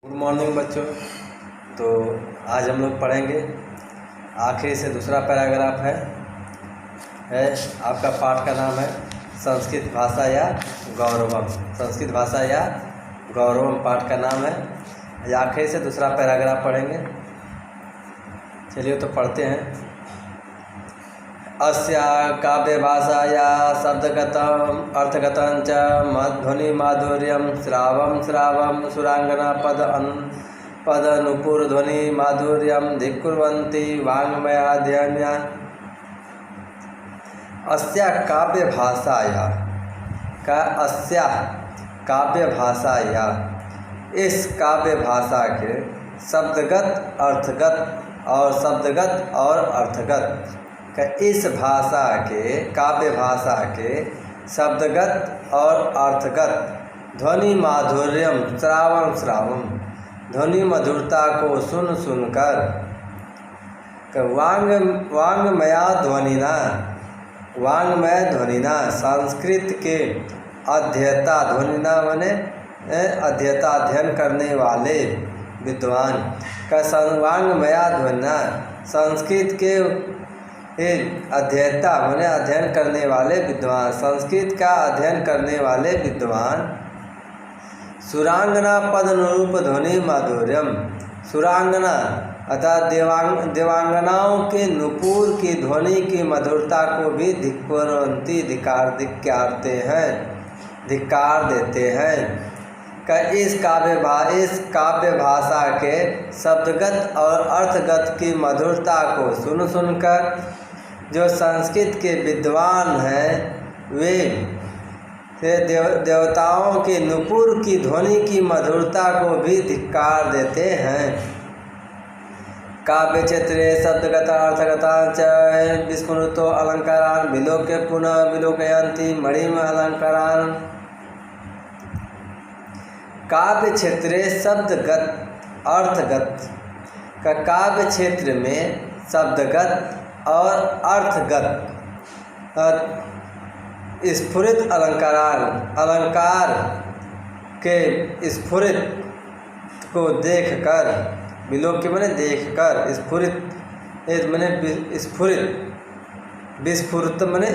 Good morning बच्चों। तो आज हम लोग पढ़ेंगे आखिरी से दूसरा पैराग्राफ है आपका पाठ का नाम है संस्कृत भाषा या गौरवम। संस्कृत भाषा या गौरवम पाठ का नाम है। आज आखिरी से दूसरा पैराग्राफ पढ़ेंगे। चलिए तो पढ़ते हैं। अस्या काव्य भाषाया शब्दगतम अर्थगतं च ध्वनि माधुर्यम श्रावम श्रावम सुरांगना पदनुपुर ध्वनि माधुर्यम धिक्कुर्वन्ति वाङ्मयाध्यन्या। अस्या काव्य भाषाया काव्य भाषाया इस काव्य भाषा के शब्दगत अर्थगत और शब्दगत और अर्थगत इस भाषा के काव्य भाषा के शब्दगत और अर्थगत ध्वनि माधुर्यम श्रावम श्रावम ध्वनि मधुरता को सुन सुनकर वाङ्मया ध्वनिना संस्कृत के अध्येता ध्वनिना माने अध्येता अध्ययन करने वाले विद्वान का वाङ्मया ध्वनिना संस्कृत के अध्येता माने अध्ययन करने वाले विद्वान संस्कृत का अध्ययन करने वाले विद्वान सुरांगना पद अनुरूप ध्वनि माधुर्यम सुरांगना अर्थात देवांगनाओं के नुपुर की ध्वनि की मधुरता को भी धिक्कार देते हैं का इस काव्य भाषा के शब्दगत और अर्थगत की मधुरता को सुन सुनकर जो संस्कृत के विद्वान हैं वे देवताओं के नुपुर की ध्वनि की मधुरता को भी धिक्कार देते हैं। काव्य क्षेत्रे शब्दगत अर्थगता च विस्मृतो अलंकारान् विलोक्य पुनः विलोकयन्ति मणिम अलंकारान्। काव्य क्षेत्रे शब्दगत अर्थगत का काव्य क्षेत्र में शब्दगत और अर्थगत स्फुरित अलंकार के स्फुरित को देखकर विलोक्य माने देखकर स्फुरित माने स्फुरित विस्फुरित माने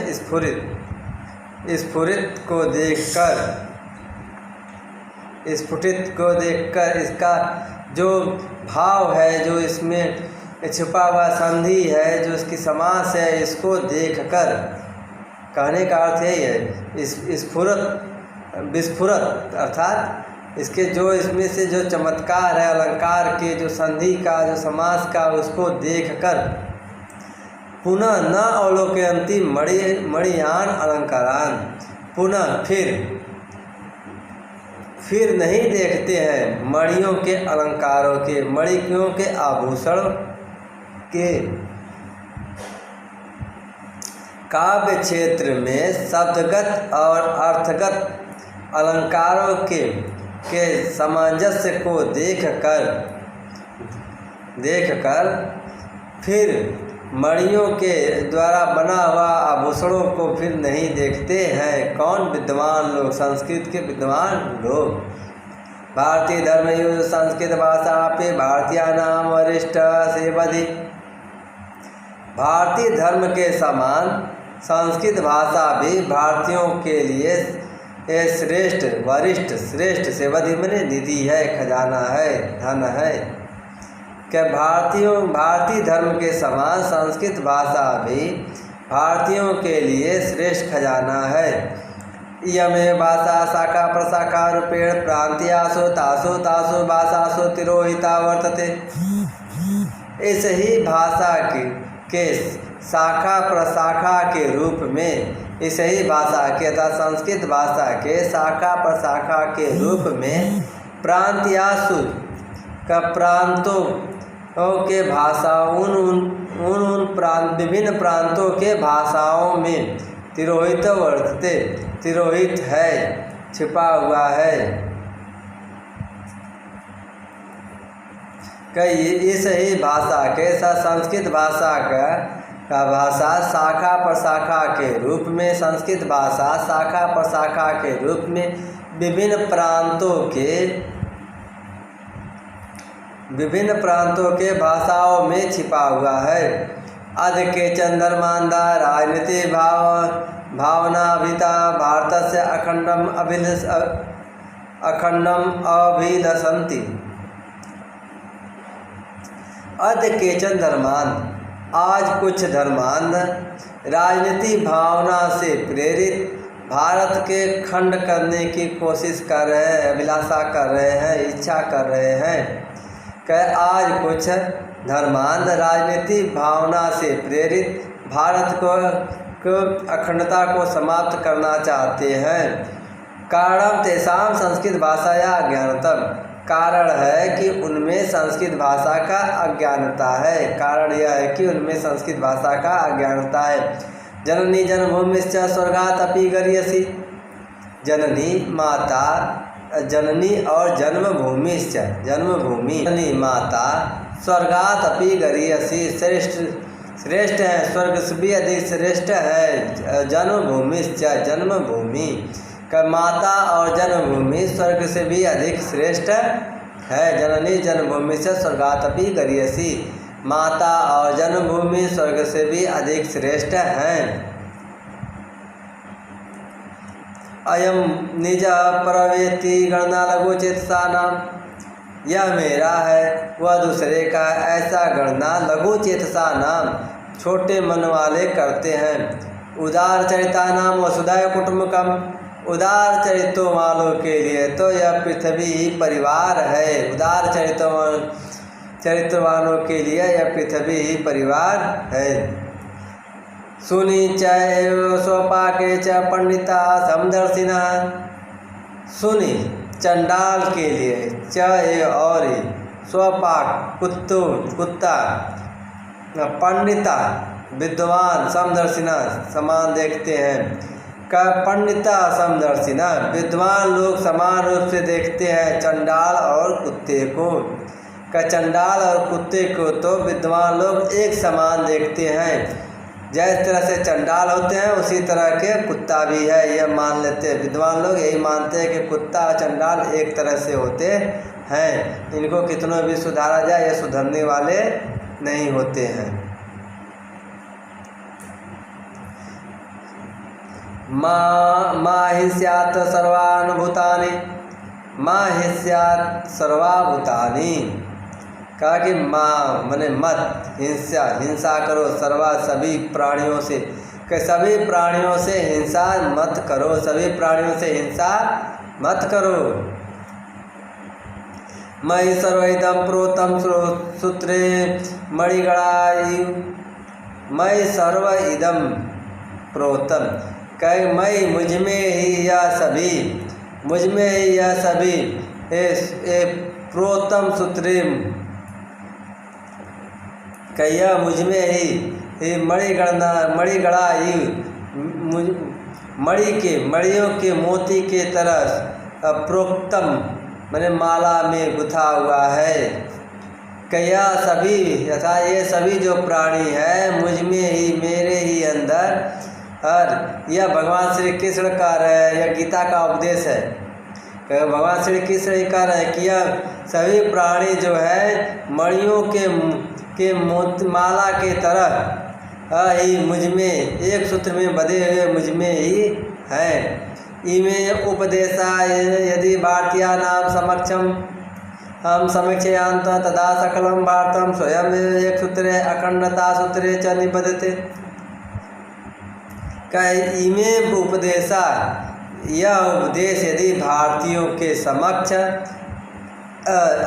स्फुरित को देखकर स्फुटित को देखकर इसका जो भाव है जो इसमें छिपा हुआ संधि है जो इसकी समास है इसको देखकर कहने का अर्थ यही है। विस्फुरत अर्थात इसके जो इसमें से जो चमत्कार है अलंकार के जो संधि का जो समास का उसको देखकर पुनः न अवलोकयन्ति मणियान अलंकारान पुनः फिर नहीं देखते हैं मणियों के अलंकारों के मणियों के आभूषण के। काव्य क्षेत्र में शब्दगत और अर्थगत अलंकारों के सामंजस्य को देखकर फिर मणियों के द्वारा बना हुआ आभूषणों को फिर नहीं देखते हैं। कौन? विद्वान लोग, संस्कृत के विद्वान लोग। भारतीय धर्मयुज संस्कृत भाषा पे भारतीयानाम वरिष्ठ सेवधि। भारतीय धर्म के समान संस्कृत भाषा भी भारतीयों के लिए श्रेष्ठ वरिष्ठ श्रेष्ठ सेवधि माने निधि है, खजाना है, धन है। क्या भारतीय धर्म के समान संस्कृत भाषा भी भारतीयों के लिए श्रेष्ठ खजाना है। इयमे भाषा शाखा प्रशाखा रूपेण प्रांतीयासु तासु भाषासु तिरोहिता वर्तते। इस ही भाषा के शाखा प्रशाखा के रूप में इस ही भाषा के अर्थात संस्कृत भाषा के शाखा प्रशाखा के रूप में प्रांतीयासु का प्रांतों के भाषा विभिन्न प्रांतों के भाषाओं में तिरोहित वर्तते तिरोहित है, छिपा हुआ है। कई इस ही भाषा के संस्कृत भाषा का भाषा शाखा प्रशाखा के रूप में संस्कृत भाषा शाखा प्रशाखा के रूप में विभिन्न प्रांतों के विभिन्न प्रांतों के भाषाओं में छिपा हुआ है। अद्य केचन धर्मान्धा राजनीति भावनाभिता भारतस्य अखंडम अभिलषन्ति। अद्य केचन धर्मान्ध, आज कुछ धर्मांध राजनीति भावना से प्रेरित भारत के खंड करने की कोशिश कर रहे हैं, अभिलाषा कर रहे हैं, इच्छा कर रहे हैं। आज कुछ धर्मांध राजनीति भावना से प्रेरित भारत को अखंडता को समाप्त करना चाहते हैं। कारणम तेषां संस्कृत भाषाया अज्ञानतम, कारण है कि उनमें संस्कृत भाषा का अज्ञानता है। कारण यह है कि उनमें संस्कृत भाषा का अज्ञानता है। जननी जन्मभूमिश्च स्वर्गात् अपि गरीयसी, जननी माता, जननी और जन्मभूमिश्च जन्मभूमि, जननी माता स्वर्गात् अपि गरीयसी, श्रेष्ठ है, स्वर्ग से भी अधिक श्रेष्ठ है। जन्मभूमिश्च जन्मभूमि का माता और जन्मभूमि स्वर्ग से भी अधिक श्रेष्ठ है। जननी जन्मभूमि से स्वर्गात् अपि गरीयसी, माता और जन्मभूमि स्वर्ग से भी अधिक श्रेष्ठ हैं। अयम निज परवेति गणना लघु चेतसा नाम, यह मेरा है वह दूसरे का, ऐसा गणना लघु चेतसा नाम छोटे मन वाले करते हैं। उदार चरिता नाम वसुधैव कुटुम्बकम, उदार चरित्रों वालों के लिए तो यह पृथ्वी ही परिवार है। उदार चरित्र वालों के लिए यह पृथ्वी ही परिवार है। सुनी च स्वपाके च पंडिता समदर्शिना, सुनी चंडाल के लिए, च और स्वपाक कुत्ता, पंडिता विद्वान, समदर्शिना समान देखते हैं। का पंडिता समदर्शिना, विद्वान लोग समान रूप से देखते हैं चंडाल और कुत्ते को। का चंडाल और कुत्ते को तो विद्वान लोग एक समान देखते हैं। जिस तरह से चंडाल होते हैं उसी तरह के कुत्ता भी है, यह मान लेते हैं। विद्वान लोग यही मानते हैं कि कुत्ता और चंडाल एक तरह से होते हैं। इनको कितना भी सुधारा जाए ये सुधरने वाले नहीं होते हैं। माँ ही स्यात् सर्वान् भूतानि, माँ ही स्यात् सर्वाभूतानि, कहा कि माँ मने मत, हिंसा करो सर्वा सभी प्राणियों से, कि सभी प्राणियों से हिंसा मत करो, सभी प्राणियों से हिंसा मत करो। मयि सर्वइदं प्रोतं सूत्रे मणिगणायु, मयि सर्व इदम प्रोतम, कह मैं मुझमें ही यह सभी, मुझमें ही यह सभी प्रोतम सूत्रे, कहिया मुझमें ही मणिगणायु, मणियों के मोती के तरह प्रोक्तम मैंने माला में गुथा हुआ है। कया सभी यथा ये सभी जो प्राणी है मुझमें ही, मेरे ही अंदर। और यह भगवान श्री कृष्ण का यह गीता का उपदेश है। भगवान श्री कृष्ण ही कह रहे हैं कि यह सभी प्राणी जो है मणियों के माला के तरह ही मुझमें एक सूत्र में बंधे हुए मुझमें ही हैं। इमे उपदेशा यदि भारतीया नाम समक्षम हम समीक्षयांत तदा सकलम भारतम स्वयं एक सूत्रे अखंडता सूत्रे च निबद्धते। इमे उपदेशा, यह उपदेश यदि भारतीयों के समक्ष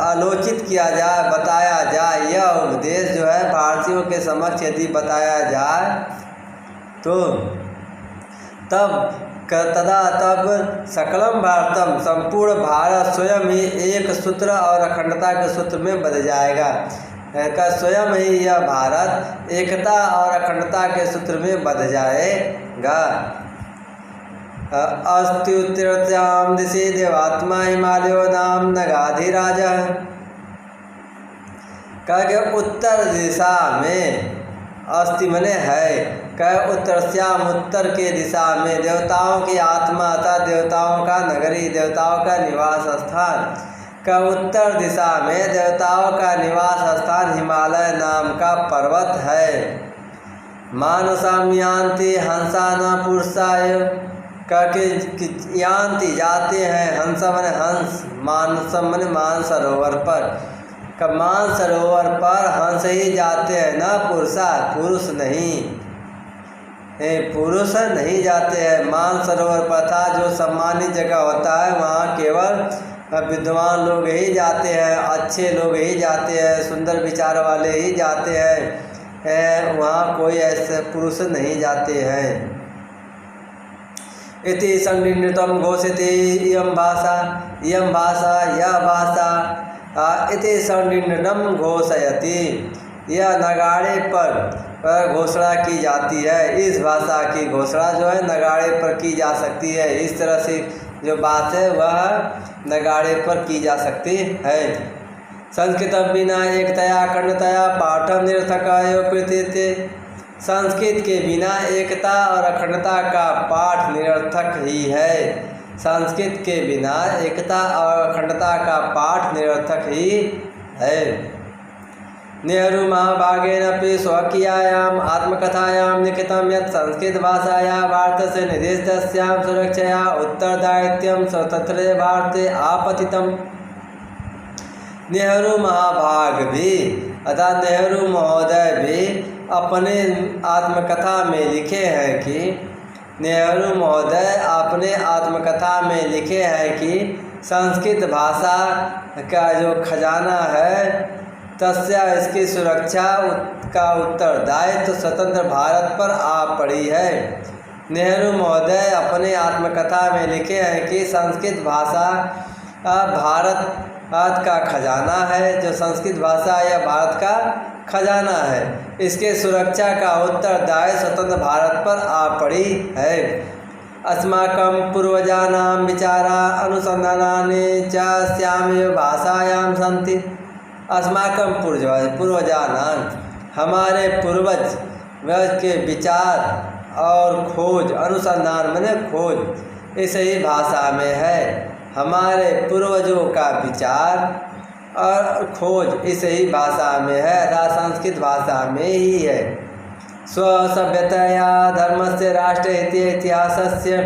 आलोचित किया जाए, बताया जाए, यह उपदेश जो है भारतीयों के समक्ष यदि बताया जाए तो तब सकलम भारतम, संपूर्ण भारत स्वयं ही एक सूत्र और अखंडता के सूत्र में बदल जाएगा। का स्वयं ही यह भारत एकता और अखंडता के सूत्र में बदल जाएगा। अस्त्युत्तरत्यां दिशि देवात्मा हिमालयो नाम नगाधिराज, कह उत्तर दिशा में, अस्ति मने है, कह उत्तरश्याम उत्तर के दिशा में देवताओं की आत्मा था, देवताओं का नगरी, देवताओं का निवास स्थान। का उत्तर दिशा में देवताओं का निवास स्थान हिमालय नाम का पर्वत है। मानसम यान्ति हंसा न पुरुषाय करके यान्ति जाते हैं, हंसा मने हंस, मानसम मने मानसरोवर पर, मानसरोवर पर हंस ही जाते हैं, न पुरुषा पुरुष नहीं, पुरुष नहीं जाते हैं। मानसरोवर पर था जो सम्मानित जगह होता है, वहाँ केवल विद्वान लोग ही जाते हैं, अच्छे लोग ही जाते हैं, सुंदर विचार वाले ही जाते हैं, वहाँ कोई ऐसे पुरुष नहीं जाते हैं। इति संनिर्णितम घोषयति इयं भाषा, इयं भाषा यह भाषा, इति संनिर्णितम घोषयति यह नगाड़े पर घोषणा की जाती है। इस भाषा की घोषणा जो है नगाड़े पर की जा सकती है। इस तरह से जो बात है वह नगाड़े पर की जा सकती है। संस्कृत बिना एकतया अखंडतया पाठम निरर्थकाय कृत्यते, संस्कृत के बिना एकता और अखंडता का पाठ निरर्थक ही है। संस्कृत के बिना एकता और अखंडता का पाठ निरर्थक ही है। नेहरू महाभागेन स्वकीयायाम आत्मकथायां लिखितं यत् संस्कृत भाषाया भारतस्य निर्दिष्टस्यां सुरक्षया उत्तरदायित्वं स्वतंत्र भारते आपतितम्। नेहरू महाभाग भी अर्थात नेहरू महोदय भी अपने आत्मकथा में लिखे हैं कि नेहरू महोदय अपने आत्मकथा में लिखे हैं कि संस्कृत भाषा का जो खजाना है तस्या इसकी सुरक्षा का उत्तरदायित्व स्वतंत्र भारत पर आ पड़ी है। नेहरू महोदय अपने आत्मकथा में लिखे हैं कि संस्कृत भाषा भारत का खजाना है, जो संस्कृत भाषा यह भारत का खजाना है, इसके सुरक्षा का उत्तरदायित्व स्वतंत्र भारत पर आ पड़ी है। अस्माकं पूर्वजानां विचारा अनुसंधानानि च अस्यामेव भाषायां सन्ति। अस्माकं पूर्वजानां हमारे पूर्वज के विचार और खोज, अनुसंधान माने खोज, इस ही भाषा में है। हमारे पूर्वजों का विचार और खोज इस ही भाषा में है, अर्थात संस्कृत भाषा में ही है। स्वसभ्यतया धर्मस्य राष्ट्र इतिहासस्य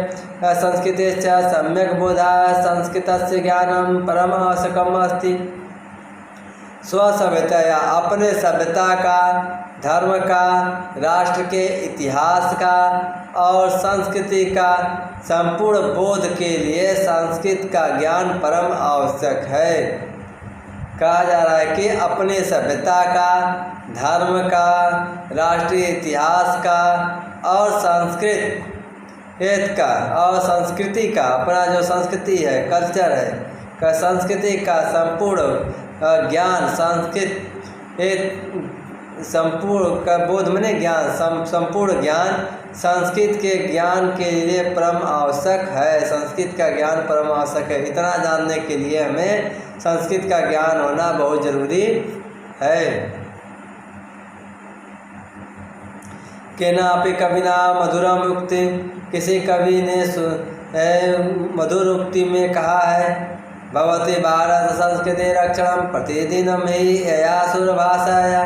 संस्कृतेश्च सम्यक् बोधाय संस्कृतस्य ज्ञानं परम आवश्यकम् अस्ति। स्वसभ्यतया अपने सभ्यता का, धर्म का, राष्ट्र के इतिहास का और संस्कृति का संपूर्ण बोध के लिए संस्कृत का ज्ञान परम आवश्यक है। कहा जा रहा है कि अपने सभ्यता का, धर्म का, राष्ट्रीय इतिहास का और संस्कृत का और संस्कृति का, अपना जो संस्कृति है, कल्चर है, का संस्कृति का संपूर्ण ज्ञान, संस्कृत एक संपूर्ण का बोध माने ज्ञान, संपूर्ण ज्ञान संस्कृत के ज्ञान के लिए परम आवश्यक है। संस्कृत का ज्ञान परम आवश्यक है। इतना जानने के लिए हमें संस्कृत का ज्ञान होना बहुत जरूरी है। केनापि कविना मधुरम उक्ति, किसी कवि ने मधुर उक्ति में कहा है, भवति भारत संस्कृति रक्षणं प्रतिदिनं हि ययासुर भाषाया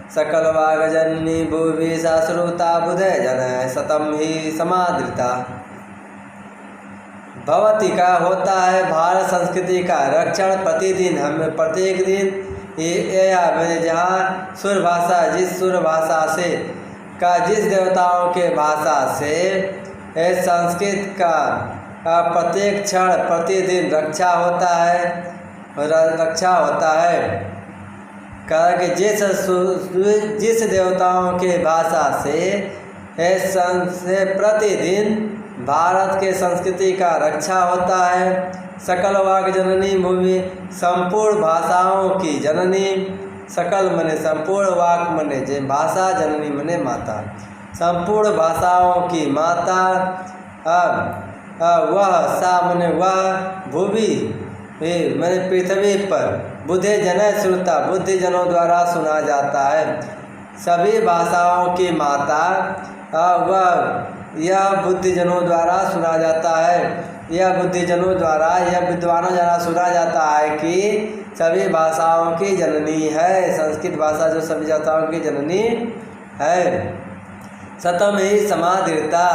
सकल वागजननी भुवि श्रुता बुधे जन शतम ही समादृता। भवति का होता है भारत संस्कृति का रक्षण प्रतिदिन, हमें प्रत्येक दिन या मैंने जहाँ सुर भाषा, जिस सुर भाषा से का, जिस देवताओं के भाषा से संस्कृत का प्रत्येक क्षण प्रतिदिन रक्षा होता है, रक्षा होता है। कहा कि जिस देवताओं के भाषा से प्रतिदिन भारत के संस्कृति का रक्षा होता है। सकल वाक जननी भूमि, संपूर्ण भाषाओं की जननी, सकल मने संपूर्ण, वाक मने जे भाषा, जननी मने माता, संपूर्ण भाषाओं की माता। वह सा मने वह भूमि मैंने पृथ्वी पर बुद्धे जन श्रुता, बुद्धि जनों द्वारा सुना जाता है। सभी भाषाओं की माता वह यह बुद्धि जनों द्वारा सुना जाता है। यह बुद्धिजनों द्वारा, यह विद्वानों द्वारा सुना जाता है कि सभी भाषाओं की जननी है। संस्कृत भाषा जो सभी भाषाओं की जननी है। सतम ही समाधृता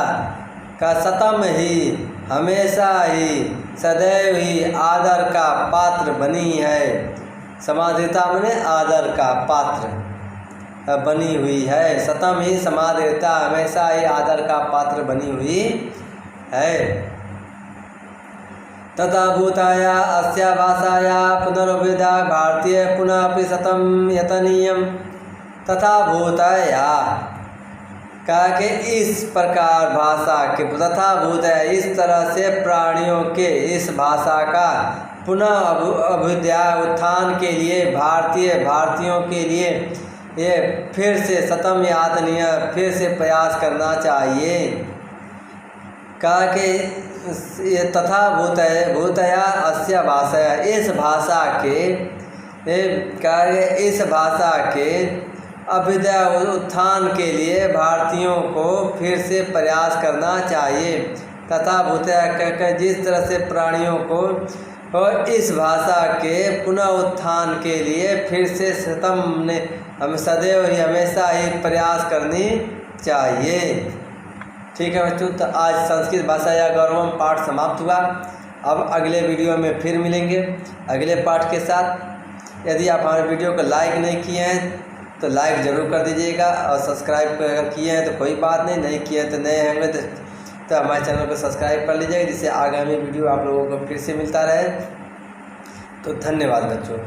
का सतम ही, हमेशा ही, सदैव ही आदर का पात्र बनी है। समाधृता माने आदर का पात्र बनी हुई है। सतम ही समाधृता, हमेशा ही आदर का पात्र बनी हुई है। तथा भूताया अस्या भाषाया पुनर्विधा भारतीय पुनः अपि सतम यतनीयम। तथा भूताया कहा कि इस प्रकार भाषा के, तथा भूताया इस तरह से प्राणियों के इस भाषा का पुनः अभ्युदय उत्थान के लिए भारतीयों के लिए ये फिर से सतम यातनीय, फिर से प्रयास करना चाहिए। कहा कि ये तथा भूतया अस्या भाषा, इस भाषा के अभ्युदय उत्थान के लिए भारतीयों को फिर से प्रयास करना चाहिए। तथा भूतया कहकर जिस तरह से प्राणियों को और इस भाषा के पुनः उत्थान के लिए फिर से सतम ने हम सदैव ही, हमेशा ही प्रयास करनी चाहिए। ठीक है बच्चों, तो आज संस्कृत भाषा या गौरवम पाठ समाप्त हुआ। अब अगले वीडियो में फिर मिलेंगे अगले पाठ के साथ। यदि आप हमारे वीडियो को लाइक नहीं किए हैं तो लाइक ज़रूर कर दीजिएगा, और सब्सक्राइब अगर किए हैं तो कोई बात नहीं, नहीं किए हैं तो नए होंगे तो हमारे चैनल को सब्सक्राइब कर लीजिएगा, जिससे आगामी वीडियो आप लोगों को फिर से मिलता रहे। तो धन्यवाद बच्चों।